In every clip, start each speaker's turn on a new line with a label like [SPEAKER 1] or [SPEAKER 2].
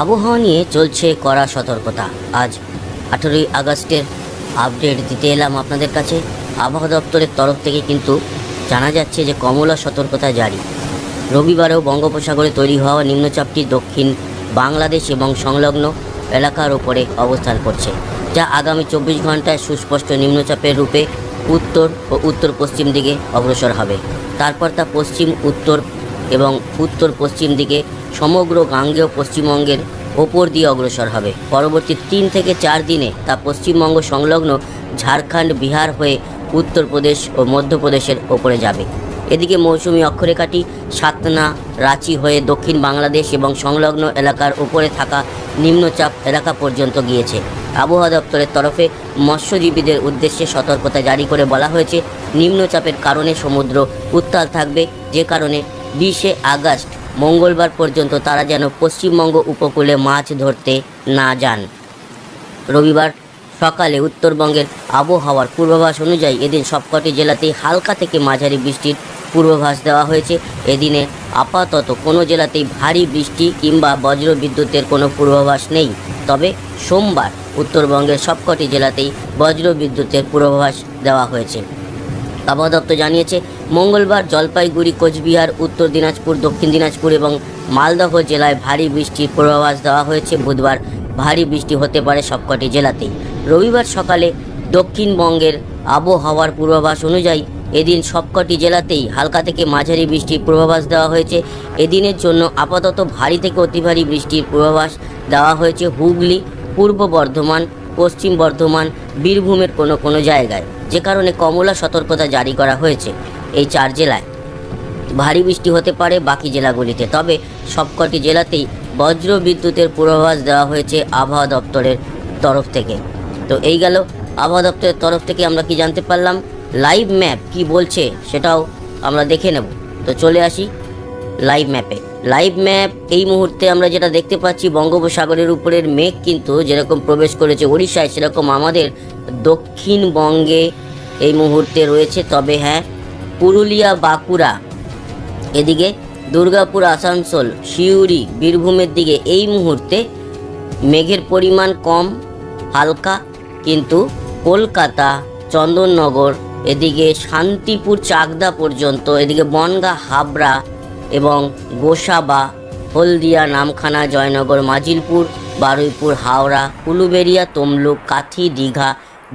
[SPEAKER 1] আবহাওয়া নিয়ে চলছে কড়া সতর্কতা। আজ 18ই আগস্টের আপডেট দিতে এলাম আপনাদের কাছে। আবহাওয়া দপ্তরের তরফ থেকে কিন্তু জানা যাচ্ছে যে কমলা সতর্কতা জারি। রবিবারেও বঙ্গোপসাগরে তৈরি হওয়া নিম্নচাপটি দক্ষিণ বাংলাদেশ এবং সংলগ্ন এলাকার উপরে অবস্থান করছে, যা আগামী 24 ঘন্টায় সুস্পষ্ট নিম্নচাপের রূপে উত্তর ও উত্তর পশ্চিম দিকে অগ্রসর হবে। তারপর তা পশ্চিম উত্তর এবং উত্তর পশ্চিম দিকে সমগ্র গাঙ্গেয় পশ্চিমবঙ্গের ওপর দিয়ে অগ্রসর হবে। পরবর্তী 3 থেকে 4 দিনে তা পশ্চিমবঙ্গ সংলগ্ন ঝাড়খণ্ড, বিহার হয়ে উত্তরপ্রদেশ ও মধ্যপ্রদেশের ওপরে যাবে। এদিকে মৌসুমি অক্ষরেখাটি সাতনা, রাঁচি হয়ে দক্ষিণ বাংলাদেশ এবং সংলগ্ন এলাকার উপরে থাকা নিম্নচাপ এলাকা পর্যন্ত গিয়েছে। আবহাওয়া দপ্তরের তরফে মৎস্যজীবীদের উদ্দেশ্যে সতর্কতা জারি করে বলা হয়েছে, নিম্নচাপের কারণে সমুদ্র উত্তাল থাকবে, যে কারণে 20শে আগস্ট মঙ্গলবার পর্যন্ত তারা যেন পশ্চিমবঙ্গ উপকূলে মাছ ধরতে না যান। রবিবার সকালে উত্তরবঙ্গের আবহাওয়ার পূর্বাভাস অনুযায়ী এদিন সবকটি জেলাতেই হালকা থেকে মাঝারি বৃষ্টির পূর্বাভাস দেওয়া হয়েছে। এদিনে আপাতত কোনো জেলাতেই ভারী বৃষ্টি কিংবা বজ্র বিদ্যুতের কোনো পূর্বাভাস নেই। তবে সোমবার উত্তরবঙ্গের সবকটি জেলাতেই বজ্র বিদ্যুতের পূর্বাভাস দেওয়া হয়েছে। আবহাওয়া দপ্তর জানিয়েছে, মঙ্গলবার জলপাইগুড়ি, কোচবিহার, উত্তর দিনাজপুর, দক্ষিণ দিনাজপুর এবং মালদহ জেলায় ভারী বৃষ্টির পূর্বাভাস দেওয়া হয়েছে। বুধবার ভারী বৃষ্টি হতে পারে সবকটি জেলাতেই। রবিবার সকালে দক্ষিণবঙ্গের আবহাওয়ার পূর্বাভাস অনুযায়ী এদিন সবকটি জেলাতেই হালকা থেকে মাঝারি বৃষ্টির পূর্বাভাস দেওয়া হয়েছে। এদিনের জন্য আপাতত ভারী থেকে অতি ভারী বৃষ্টির পূর্বাভাস দেওয়া হয়েছে হুগলি, পূর্ব বর্ধমান, পশ্চিম বর্ধমান, বীরভূমের কোনো জায়গায়, যে কারণে কমলা সতর্কতা জারি করা হয়েছে। এই 4 জেলায় ভারী বৃষ্টি হতে পারে বাকি জেলাগুলিতে, তবে সবকটি জেলাতেই বজ্র বিদ্যুতের পূর্বাভাস দেওয়া হয়েছে আবহাওয়া দপ্তরের তরফ থেকে। তো এই গেল আবহাওয়া দপ্তরের তরফ থেকে আমরা কি জানতে পারলাম। লাইভ ম্যাপ কি বলছে সেটাও আমরা দেখে নেব। তো চলে আসি লাইভ ম্যাপে। লাইভ ম্যাপ এই মুহূর্তে আমরা যেটা দেখতে পাচ্ছি, বঙ্গোপসাগরের উপরের মেঘ কিন্তু যেরকম প্রবেশ করেছে ওড়িশায়, সেরকম আমাদের দক্ষিণবঙ্গে এই মুহূর্তে রয়েছে। তবে হ্যাঁ, পুরুলিয়া, বাঁকুড়া, এদিকে দুর্গাপুর, আসানসোল, সিউড়ি, বীরভূমের দিকে এই মুহূর্তে মেঘের পরিমাণ কম, হালকা। কিন্তু কলকাতা, চন্দননগর, এদিকে শান্তিপুর, চাকদা পর্যন্ত, এদিকে বনগাঁ, হাবড়া এবং গোসাবা, হলদিয়া, নামখানা, জয়নগর, মাজিলপুর, বারুইপুর, হাওড়া, উলুবেড়িয়া, তমলুক, কাথি, দীঘা,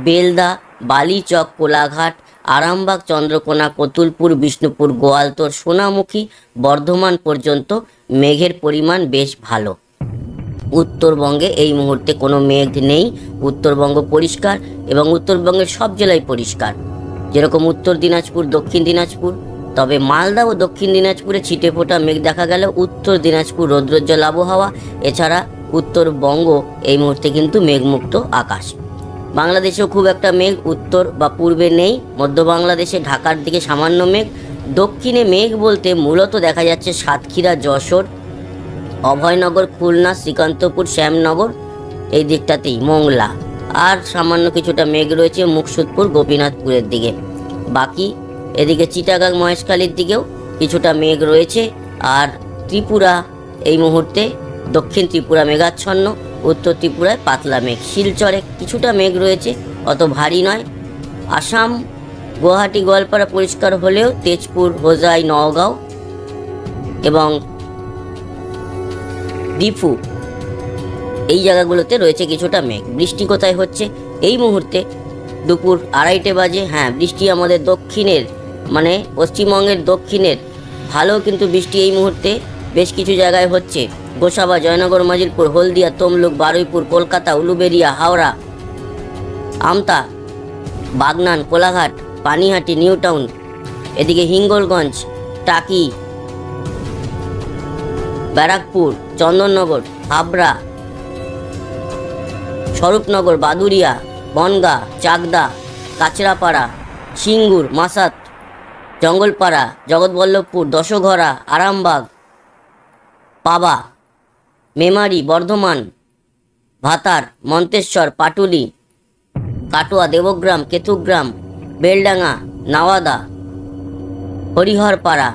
[SPEAKER 1] বেলদা, বালিচক, কোলাঘাট, আরামবাগ, চন্দ্রকোনা, কতুলপুর, বিষ্ণুপুর, গোয়ালতোড়, সোনামুখী, বর্ধমান পর্যন্ত মেঘের পরিমাণ বেশ ভালো। উত্তরবঙ্গে এই মুহূর্তে কোনো মেঘ নেই। উত্তরবঙ্গ পরিষ্কার এবং উত্তরবঙ্গের সব জেলায় পরিষ্কার, যেরকম উত্তর দিনাজপুর, দক্ষিণ দিনাজপুর। তবে মালদা ও দক্ষিণ দিনাজপুরে ছিটেফোঁটা মেঘ দেখা গেল। উত্তর দিনাজপুর রৌদ্রোজ্জ্বল আবহাওয়া। এছাড়া উত্তরবঙ্গ এই মুহূর্তে কিন্তু মেঘমুক্ত আকাশ। বাংলাদেশেও খুব একটা মেঘ উত্তর বা পূর্বে নেই। মধ্য বাংলাদেশে ঢাকার দিকে সামান্য মেঘ। দক্ষিণে মেঘ বলতে মূলত দেখা যাচ্ছে সাতক্ষীরা, যশোর, অভয়নগর, খুলনা, শ্রীকান্তপুর, শ্যামনগর, এই দিকটাতেই মোংলা। আর সামান্য কিছুটা মেঘ রয়েছে মুকসুদপুর, গোপীনাথপুরের দিকে। বাকি এদিকে চিটাগাং, মহেশখালীর দিকেও কিছুটা মেঘ রয়েছে। আর ত্রিপুরা এই মুহূর্তে, দক্ষিণ ত্রিপুরা মেঘাচ্ছন্ন, উত্তর ত্রিপুরায় পাতলা মেঘ। শিলচরে কিছুটা মেঘ রয়েছে, অত ভারী নয়। আসাম, গুয়াহাটি, গোয়ালপাড়া পরিষ্কার হলেও তেজপুর, হোজাই, নওগাঁও এবং ডিফু এই জায়গাগুলোতে রয়েছে কিছুটা মেঘ। বৃষ্টি কোথায় হচ্ছে এই মুহূর্তে? দুপুর 2:30 বাজে। হ্যাঁ, বৃষ্টি আমাদের দক্ষিণের, মানে পশ্চিমবঙ্গের দক্ষিণের ভালো কিন্তু বৃষ্টি এই মুহূর্তে বেশ কিছু জায়গায় হচ্ছে। গোসাবা, জয়নগর, মাজিলপুর, হলদিয়া, তমলুক, বারুইপুর, কলকাতা, উলুবেড়িয়া, হাওড়া, আমতা, বাগনান, কোলাঘাট, পানিহাটি, নিউ টাউন, এদিকে হিঙ্গলগঞ্জ, টাকি, ব্যারাকপুর, চন্দননগর, হাবড়া, স্বরূপনগর, বাদুড়িয়া, বনগাঁ, চাকদা, কাচরাপাড়া, সিঙ্গুর, মাসাত, জঙ্গলপাড়া, জগৎবল্লভপুর, দশঘরা, আরামবাগ, পাবা, মেমারি, বর্ধমান, ভাতার, মন্তেশ্বর, পাটুলি, কাটোয়া, দেবগ্রাম, কেতুগ্রাম, বেলডাঙ্গা, নাওয়াদা, হরিহরপাড়া।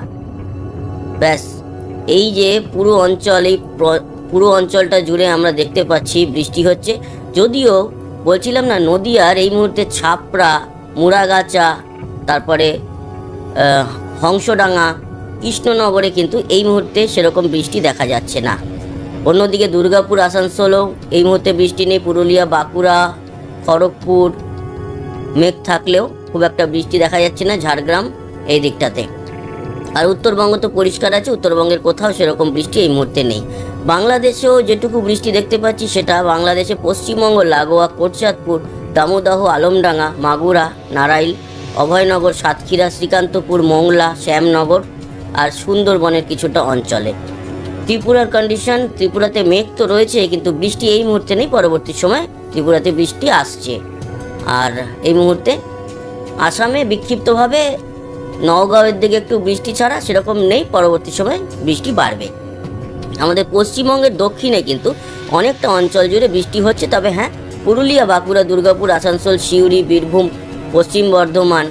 [SPEAKER 1] ব্যাস, এই যে পুরো অঞ্চল, এই পুরো অঞ্চলটা জুড়ে আমরা দেখতে পাচ্ছি বৃষ্টি হচ্ছে। যদিও বলছিলাম না, নদিয়ার এই মুহূর্তে ছাপড়া, মুড়াগাছা, তারপরে হংসডাঙ্গা, কৃষ্ণনগরে কিন্তু এই মুহূর্তে সেরকম বৃষ্টি দেখা যাচ্ছে না। অন্যদিকে দুর্গাপুর, আসানসোলও এই মুহূর্তে বৃষ্টি নেই। পুরুলিয়া, বাঁকুড়া, খড়গপুর মেঘ থাকলেও খুব একটা বৃষ্টি দেখা যাচ্ছে না, ঝাড়গ্রাম এই দিকটাতে। আর উত্তরবঙ্গ তো পরিষ্কার আছে, উত্তরবঙ্গের কোথাও সেরকম বৃষ্টি এই মুহূর্তে নেই। বাংলাদেশেও যেটুকু বৃষ্টি দেখতে পাচ্ছি সেটা বাংলাদেশে পশ্চিমবঙ্গ লাগোয়া কোটচাঁদপুর, দামোদহ, আলমডাঙ্গা, মাগুরা, নারাইল, অভয়নগর, সাতক্ষীরা, শ্রীকান্তপুর, মোংলা, শ্যামনগর আর সুন্দরবনের কিছুটা অঞ্চলে। ত্রিপুরার কন্ডিশন, ত্রিপুরাতে মেঘ তো রয়েছে কিন্তু বৃষ্টি এই মুহূর্তে নেই। পরবর্তী সময় ত্রিপুরাতে বৃষ্টি আসছে। আর এই মুহূর্তে আসামে বিক্ষিপ্তভাবে নওগাঁওয়ের দিকে একটু বৃষ্টি ছাড়া সেরকম নেই, পরবর্তী সময় বৃষ্টি বাড়বে। আমাদের পশ্চিমবঙ্গের দক্ষিণে কিন্তু অনেকটা অঞ্চল জুড়ে বৃষ্টি হচ্ছে। তবে হ্যাঁ, পুরুলিয়া, বাঁকুড়া, দুর্গাপুর, আসানসোল, সিউড়ি, বীরভূম, পশ্চিম বর্ধমান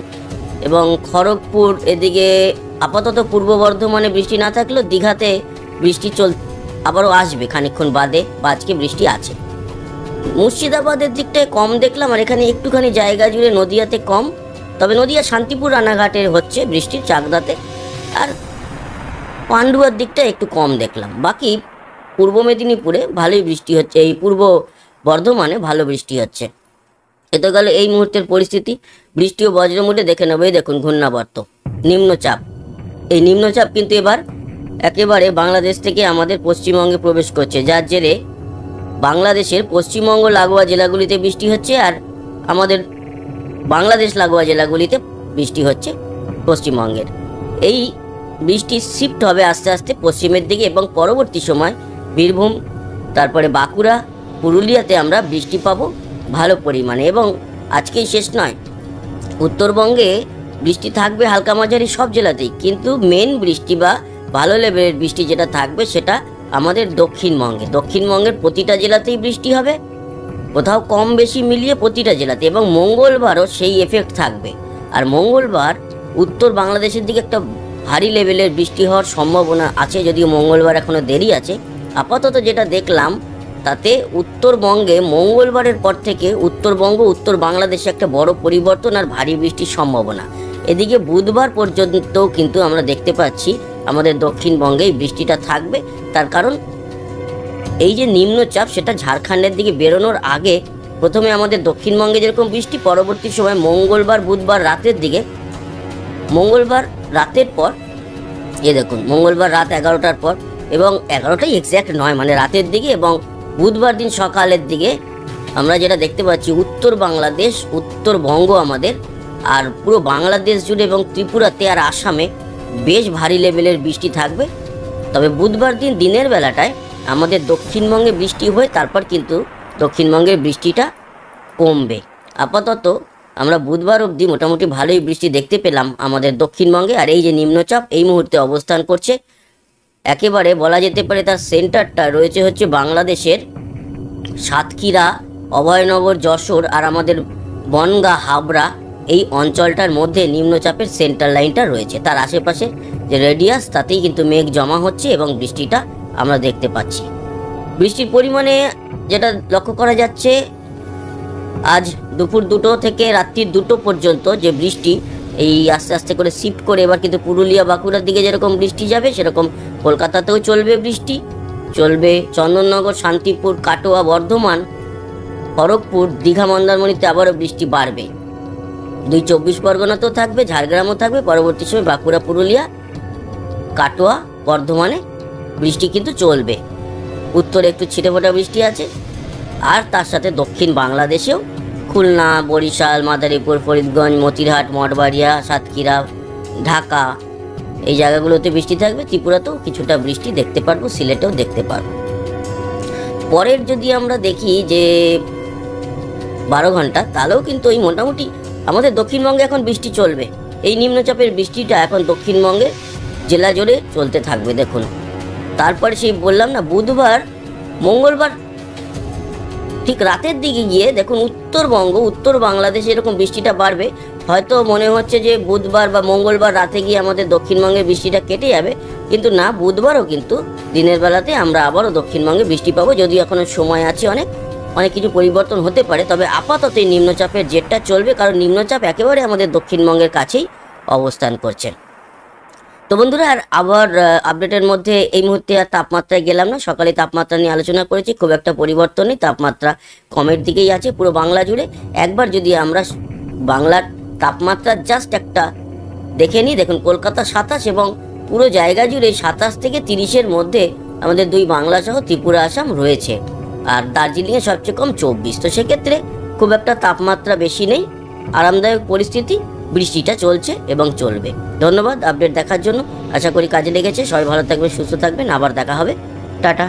[SPEAKER 1] এবং খড়গপুর এদিকে আপাতত পূর্ব বর্ধমানে বৃষ্টি না থাকলেও দীঘাতে বৃষ্টি আবারও আসবে খানিকক্ষণ বাদে, বা আজকে বৃষ্টি আছে। মুর্শিদাবাদের দিকটায় কম দেখলাম, আর এখানে একটুখানি জায়গা জুড়ে নদিয়াতে কম। তবে নদিয়া শান্তিপুর, রানাঘাটে হচ্ছে বৃষ্টির, চাকদাতে। আর পান্ডুয়ার দিকটা একটু কম দেখলাম। বাকি পূর্ব মেদিনীপুরে ভালোই বৃষ্টি হচ্ছে, এই পূর্ব বর্ধমানে ভালো বৃষ্টি হচ্ছে। এতে গেলে এই মুহূর্তের পরিস্থিতি। বৃষ্টি ও বজ্রমুটে দেখে নেবে। দেখুন ঘূর্ণাবর্ত, নিম্নচাপ। এই নিম্নচাপ কিন্তু এবার একেবারে বাংলাদেশ থেকে আমাদের পশ্চিমবঙ্গে প্রবেশ করছে, যার জেরে বাংলাদেশের পশ্চিমবঙ্গ লাগোয়া জেলাগুলিতে বৃষ্টি হচ্ছে, আর আমাদের বাংলাদেশ লাগোয়া জেলাগুলিতে বৃষ্টি হচ্ছে পশ্চিমবঙ্গের। এই বৃষ্টি শিফট হবে আস্তে আস্তে পশ্চিমের দিকে, এবং পরবর্তী সময় বীরভূম, তারপরে বাঁকুড়া, পুরুলিয়াতে আমরা বৃষ্টি পাবো ভালো পরিমাণে। এবং আজকেই শেষ নয়, উত্তরবঙ্গে বৃষ্টি থাকবে হালকা মাঝারি সব জেলাতেই, কিন্তু মেন বৃষ্টি বা ভালো লেভেলের বৃষ্টি যেটা থাকবে সেটা আমাদের দক্ষিণবঙ্গের প্রতিটা জেলাতেই বৃষ্টি হবে, কোথাও কম বেশি মিলিয়ে প্রতিটা জেলাতে। এবং মঙ্গলবারও সেই এফেক্ট থাকবে। আর মঙ্গলবার উত্তর বাংলাদেশের দিকে একটা ভারী লেভেলের বৃষ্টি হওয়ার সম্ভাবনা আছে, যদিও মঙ্গলবার এখনও দেরি আছে। আপাতত যেটা দেখলাম তাতে উত্তরবঙ্গে মঙ্গলবারের পর থেকে উত্তরবঙ্গ, উত্তর বাংলাদেশে একটা বড় পরিবর্তন আর ভারী বৃষ্টির সম্ভাবনা। এদিকে বুধবার পর্যন্ত কিন্তু আমরা দেখতে পাচ্ছি আমাদের দক্ষিণবঙ্গে এই বৃষ্টিটা থাকবে। তার কারণ এই যে নিম্নচাপ, সেটা ঝাড়খণ্ডের দিকে বেরোনোর আগে প্রথমে আমাদের দক্ষিণবঙ্গে যেরকম বৃষ্টি, পরবর্তী সময় মঙ্গলবার, বুধবার রাতের দিকে, মঙ্গলবার রাতের পর, দেখুন মঙ্গলবার রাত 11টার পর, এবং 11টাই এক্স্যাক্ট নয়, মানে রাতের দিকে, এবং বুধবার দিন সকালের দিকে আমরা যেটা দেখতে পাচ্ছি উত্তর বাংলাদেশ, উত্তরবঙ্গ আমাদের, আর পুরো বাংলাদেশ জুড়ে এবং ত্রিপুরাতে আর আসামে বেশ ভারী লেভেলের বৃষ্টি থাকবে। তবে বুধবার দিন দিনের বেলাটায় আমাদের দক্ষিণবঙ্গে বৃষ্টি হয়ে তারপর কিন্তু দক্ষিণবঙ্গের বৃষ্টিটা কমবে। আপাতত আমরা বুধবার অবধি মোটামুটি ভালোই বৃষ্টি দেখতে পেলাম আমাদের দক্ষিণবঙ্গে। আর এই যে নিম্নচাপ এই মুহূর্তে অবস্থান করছে, একেবারে বলা যেতে পারে তার সেন্টারটা রয়েছে হচ্ছে বাংলাদেশের সাতক্ষীরা, অভয়নগর, যশোর আর আমাদের বনগাঁ, হাবড়া এই অঞ্চলটার মধ্যে নিম্নচাপের সেন্টার লাইনটা রয়েছে। তার আশেপাশে যে রেডিয়াস, তাতেই কিন্তু মেঘ জমা হচ্ছে এবং বৃষ্টিটা আমরা দেখতে পাচ্ছি। বৃষ্টির পরিমাণে যেটা লক্ষ্য করা যাচ্ছে, আজ দুপুর 2টো থেকে রাত্রি 2টো পর্যন্ত যে বৃষ্টি, এই আস্তে আস্তে করে শিফট করে এবার কিন্তু পুরুলিয়া, বাঁকুড়ার দিকে যেরকম বৃষ্টি যাবে, সেরকম কলকাতাতেও চলবে বৃষ্টি, চলবে চন্দননগর, শান্তিপুর, কাটোয়া, বর্ধমান, খড়গপুর, দীঘা, মন্দারমণিতে আবারও বৃষ্টি বাড়বে। 2 চব্বিশ পরগনাতেও থাকবে, ঝাড়গ্রামও থাকবে। পরবর্তী সময় বাঁকুড়া, পুরুলিয়া, কাটোয়া, বর্ধমানে বৃষ্টি কিন্তু চলবে। উত্তরে একটু ছিটেফোঁটা বৃষ্টি আছে, আর তার সাথে দক্ষিণ বাংলাদেশেও খুলনা, বরিশাল, মাদারীপুর, ফরিদগঞ্জ, মতিরহাট, মঠবাড়িয়া, সাতক্ষীরা, ঢাকা এই জায়গাগুলোতে বৃষ্টি থাকবে। ত্রিপুরাতেও কিছুটা বৃষ্টি দেখতে পারবো, সিলেটেও দেখতে পারবো। পরের যদি আমরা দেখি যে 12 ঘন্টা, তাহলেও কিন্তু ওই মোটামুটি আমাদের দক্ষিণবঙ্গে এখন বৃষ্টি চলবে। এই নিম্নচাপের বৃষ্টিটা এখন দক্ষিণবঙ্গের জেলা জুড়ে চলতে থাকবে। দেখুন তারপরে সেই বললাম না, বুধবার, মঙ্গলবার ঠিক রাতের দিকে গিয়ে দেখুন উত্তরবঙ্গ, উত্তর বাংলাদেশে এরকম বৃষ্টিটা বাড়বে। হয়তো মনে হচ্ছে যে বুধবার বা মঙ্গলবার রাতে গিয়ে আমাদের দক্ষিণবঙ্গের বৃষ্টিটা কেটে যাবে, কিন্তু না, বুধবারও কিন্তু দিনের বেলাতে আমরা আবারও দক্ষিণবঙ্গে বৃষ্টি পাবো, যদিও এখনো সময় আছে, অনেক অনেক কিছু পরিবর্তন হতে পারে। তবে আপাতত এই নিম্নচাপের জেরটা চলবে, কারণ নিম্নচাপ একেবারে আমাদের দক্ষিণবঙ্গের কাছেই অবস্থান করছে। তো বন্ধুরা, আর আবার আপডেটের মধ্যে এই মুহূর্তে আর তাপমাত্রায় গেলাম না। সকালে তাপমাত্রা নিয়ে আলোচনা করেছি, খুব একটা পরিবর্তন নেই, তাপমাত্রা কমের দিকেই আছে পুরো বাংলা জুড়ে। একবার যদি আমরা বাংলার তাপমাত্রা জাস্ট একটা দেখে নিই, দেখুন কলকাতা 27 এবং পুরো জায়গা জুড়ে 27 থেকে 30-এর মধ্যে আমাদের দুই বাংলা সহ ত্রিপুরা, আসাম রয়েছে। আর দার্জিলিংয়ে সবচেয়ে কম 24। তো সেক্ষেত্রে খুব একটা তাপমাত্রা বেশি নেই, আরামদায়ক পরিস্থিতি, বৃষ্টিটা চলছে এবং চলবে। ধন্যবাদ আপডেট দেখার জন্য, আশা করি কাজে লেগেছে। সবাই ভালো থাকবেন, সুস্থ থাকবেন, আবার দেখা হবে, টাটা।